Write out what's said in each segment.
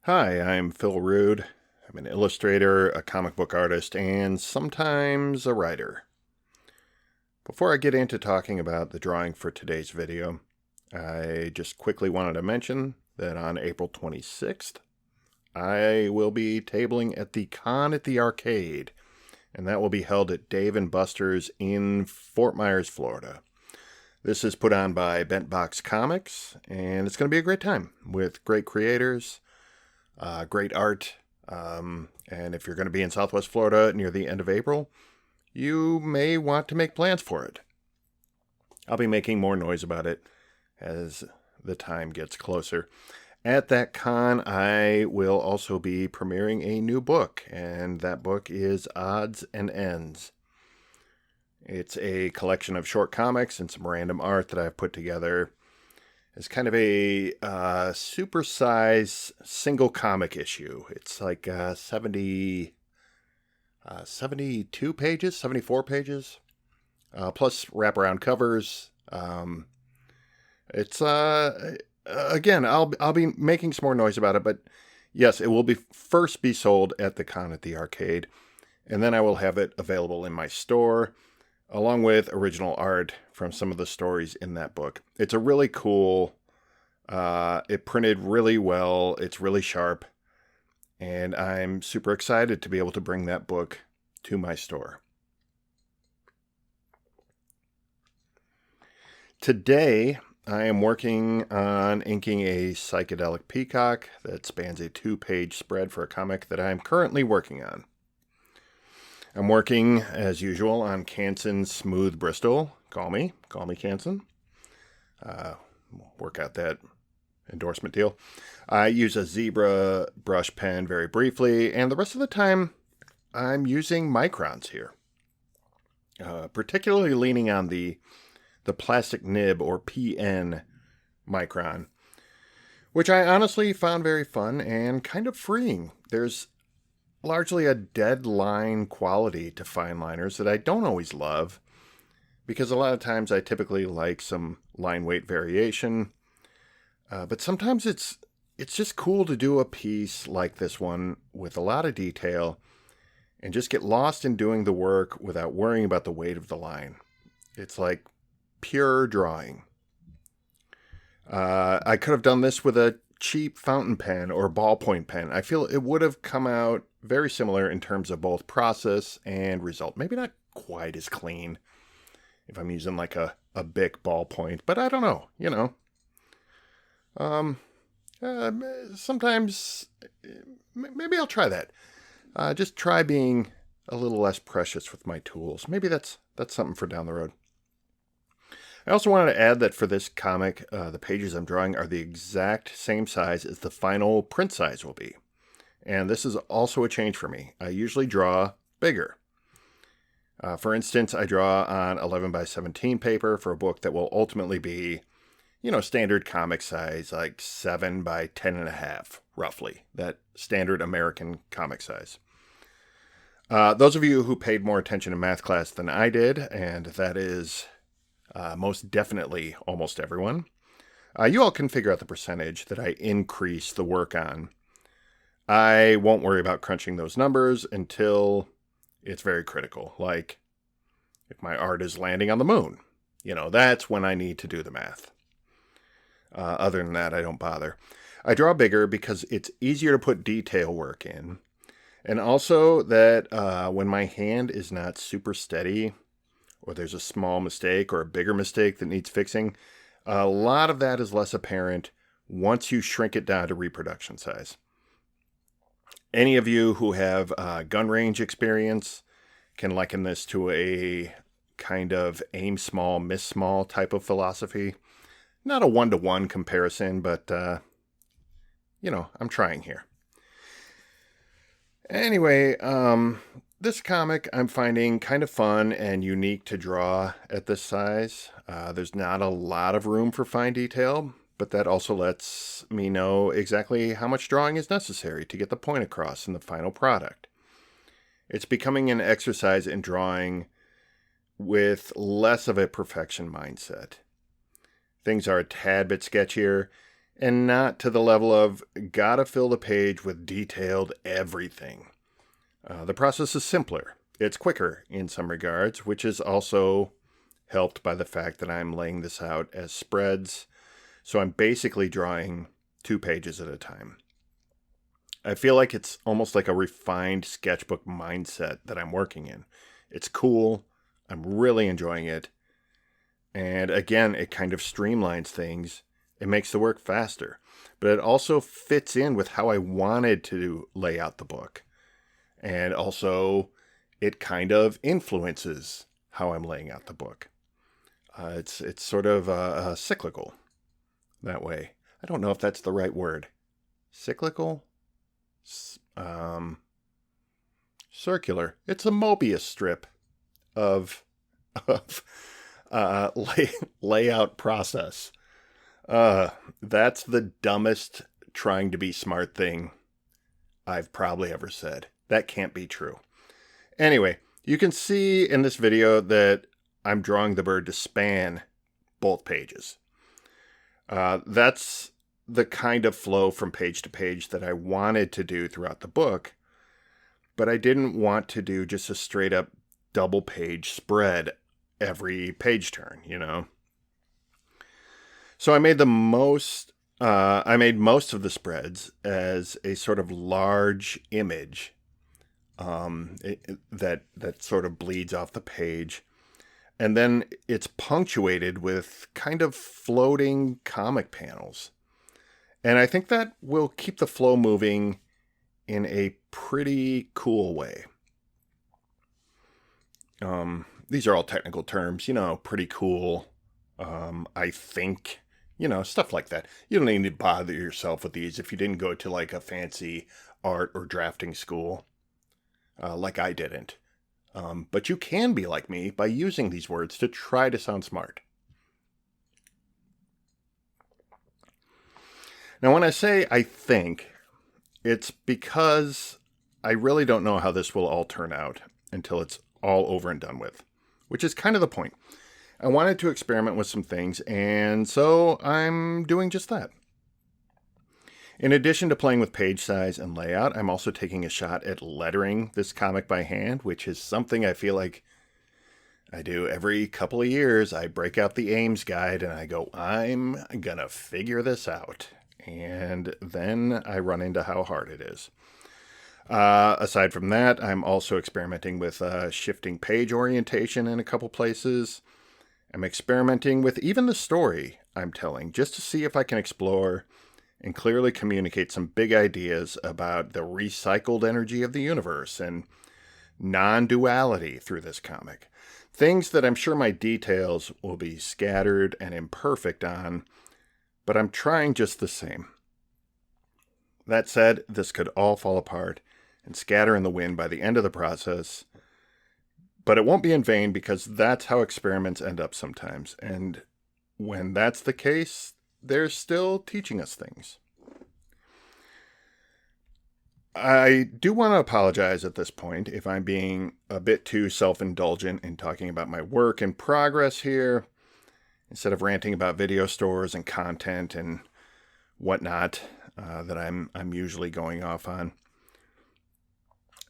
Hi, I'm Phil Rude. I'm an illustrator, a comic book artist, and sometimes a writer. Before I get into talking about the drawing for today's video, I just quickly wanted to mention that on April 26th, I will be tabling at the Con at the Arcade, and that will be held at Dave & Buster's in Fort Myers, Florida. This is put on by Bent Box Comics, and it's going to be a great time with great creators, great art, and if you're going to be in Southwest Florida near the end of April, you may want to make plans for it. I'll be making more noise about it as the time gets closer. At that con, I will also be premiering a new book, and that book is Odds and Ends. It's a collection of short comics and some random art that I've put together. It's kind of a super-size single comic issue. It's like 72 pages, 74 pages, plus wraparound covers. It's again, I'll be making some more noise about it, but yes, it will be first be sold at the Con at the Arcade, and then I will have it available in my store, along with original art from some of the stories in that book. It's a really cool, it printed really well, it's really sharp, and I'm super excited to be able to bring that book to my store. Today, I am working on inking a psychedelic peacock that spans a 2-page spread for a comic that I'm currently working on. I'm working, as usual, on Canson Smooth Bristol. Call me Canson. Work out that endorsement deal. I use a zebra brush pen very briefly, and the rest of the time, I'm using microns here. Particularly leaning on the plastic nib, or PN micron, which I honestly found very fun and kind of freeing. There's largely a dead line quality to fine liners that I don't always love, because a lot of times I typically like some line weight variation, but sometimes it's just cool to do a piece like this one with a lot of detail and just get lost in doing the work without worrying about the weight of the line. It's like pure drawing. I could have done this with a cheap fountain pen or ballpoint pen. I feel it would have come out very similar in terms of both process and result. Maybe not quite as clean if I'm using like a Bic ballpoint, but I don't know, sometimes maybe I'll try that. Just try being a little less precious with my tools. Maybe that's something for down the road. I also wanted to add that for this comic, the pages I'm drawing are the exact same size as the final print size will be. And this is also a change for me. I usually draw bigger. For instance, I draw on 11 by 17 paper for a book that will ultimately be, standard comic size, like 7 by 10.5, roughly. That standard American comic size. Those of you who paid more attention in math class than I did, and that is most definitely almost everyone, you all can figure out the percentage that I increase the work on. I won't worry about crunching those numbers until it's very critical. Like if my art is landing on the moon, that's when I need to do the math. Other than that, I don't bother. I draw bigger because it's easier to put detail work in. And also that when my hand is not super steady, or there's a small mistake or a bigger mistake that needs fixing, a lot of that is less apparent once you shrink it down to reproduction size. Any of you who have gun range experience can liken this to a kind of aim small, miss small type of philosophy. Not a one-to-one comparison, but, I'm trying here. Anyway, this comic I'm finding kind of fun and unique to draw at this size. There's not a lot of room for fine detail, but that also lets me know exactly how much drawing is necessary to get the point across in the final product. It's becoming an exercise in drawing with less of a perfection mindset. Things are a tad bit sketchier, and not to the level of gotta fill the page with detailed everything. The process is simpler. It's quicker in some regards, which is also helped by the fact that I'm laying this out as spreads. So I'm basically drawing 2 pages at a time. I feel like it's almost like a refined sketchbook mindset that I'm working in. It's cool. I'm really enjoying it. And again, it kind of streamlines things. It makes the work faster. But it also fits in with how I wanted to lay out the book. And also, it kind of influences how I'm laying out the book. It's sort of cyclical that way. I don't know if that's the right word. Cyclical? Circular. It's a Mobius strip of layout process. That's the dumbest trying to be smart thing I've probably ever said. That can't be true. Anyway, you can see in this video that I'm drawing the bird to span both pages. That's the kind of flow from page to page that I wanted to do throughout the book, but I didn't want to do just a straight up double page spread every page turn, you know? So I made most of the spreads as a sort of large image that sort of bleeds off the page. And then it's punctuated with kind of floating comic panels. And I think that will keep the flow moving in a pretty cool way. These are all technical terms, you know, pretty cool. I think, you know, stuff like that. You don't need to bother yourself with these if you didn't go to like a fancy art or drafting school, like I didn't. But you can be like me by using these words to try to sound smart. Now, when I say I think, it's because I really don't know how this will all turn out until it's all over and done with, which is kind of the point. I wanted to experiment with some things, and so I'm doing just that. In addition to playing with page size and layout, I'm also taking a shot at lettering this comic by hand, which is something I feel like I do every couple of years. I break out the Ames guide and I go, I'm gonna figure this out. And then I run into how hard it is. Aside from that, I'm also experimenting with shifting page orientation in a couple places. I'm experimenting with even the story I'm telling, just to see if I can explore and clearly communicate some big ideas about the recycled energy of the universe and non-duality through this comic. Things that I'm sure my details will be scattered and imperfect on, but I'm trying just the same. That said, this could all fall apart and scatter in the wind by the end of the process, but it won't be in vain because that's how experiments end up sometimes. And when that's the case, they're still teaching us things. I do want to apologize at this point if I'm being a bit too self-indulgent in talking about my work in progress here, instead of ranting about video stores and content and whatnot that I'm usually going off on.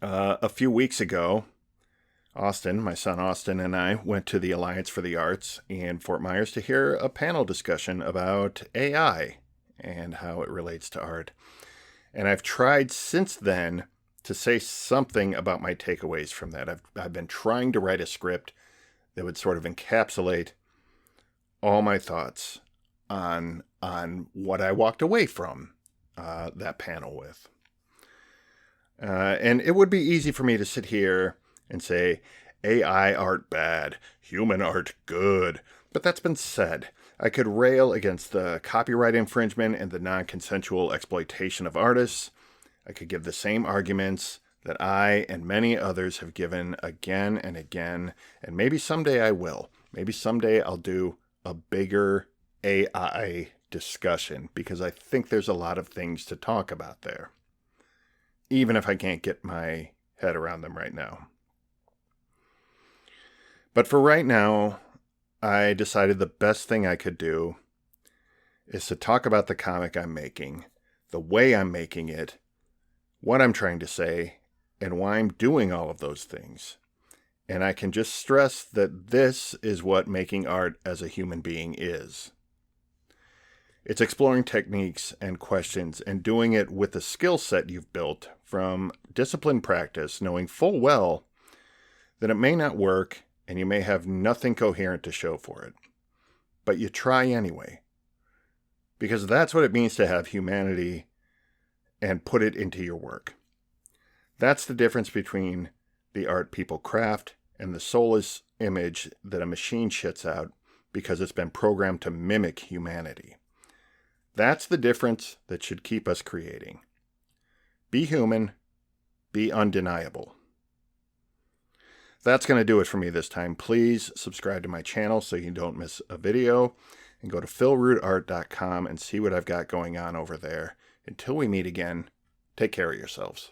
A few weeks ago, my son Austin, and I went to the Alliance for the Arts in Fort Myers to hear a panel discussion about AI and how it relates to art. And I've tried since then to say something about my takeaways from that. I've been trying to write a script that would sort of encapsulate all my thoughts on what I walked away from that panel with. And it would be easy for me to sit here and say, AI art bad, human art good. But that's been said. I could rail against the copyright infringement and the non-consensual exploitation of artists. I could give the same arguments that I and many others have given again and again, and maybe someday I will. Maybe someday I'll do a bigger AI discussion, because I think there's a lot of things to talk about there, even if I can't get my head around them right now. But for right now, I decided the best thing I could do is to talk about the comic I'm making, the way I'm making it, what I'm trying to say, and why I'm doing all of those things. And I can just stress that this is what making art as a human being is. It's exploring techniques and questions and doing it with the skill set you've built from disciplined practice, knowing full well that it may not work and you may have nothing coherent to show for it. But you try anyway. Because that's what it means to have humanity and put it into your work. That's the difference between the art people craft and the soulless image that a machine shits out because it's been programmed to mimic humanity. That's the difference that should keep us creating. Be human, be undeniable. That's going to do it for me this time. Please subscribe to my channel so you don't miss a video, and go to philrootart.com and see what I've got going on over there. Until we meet again, take care of yourselves.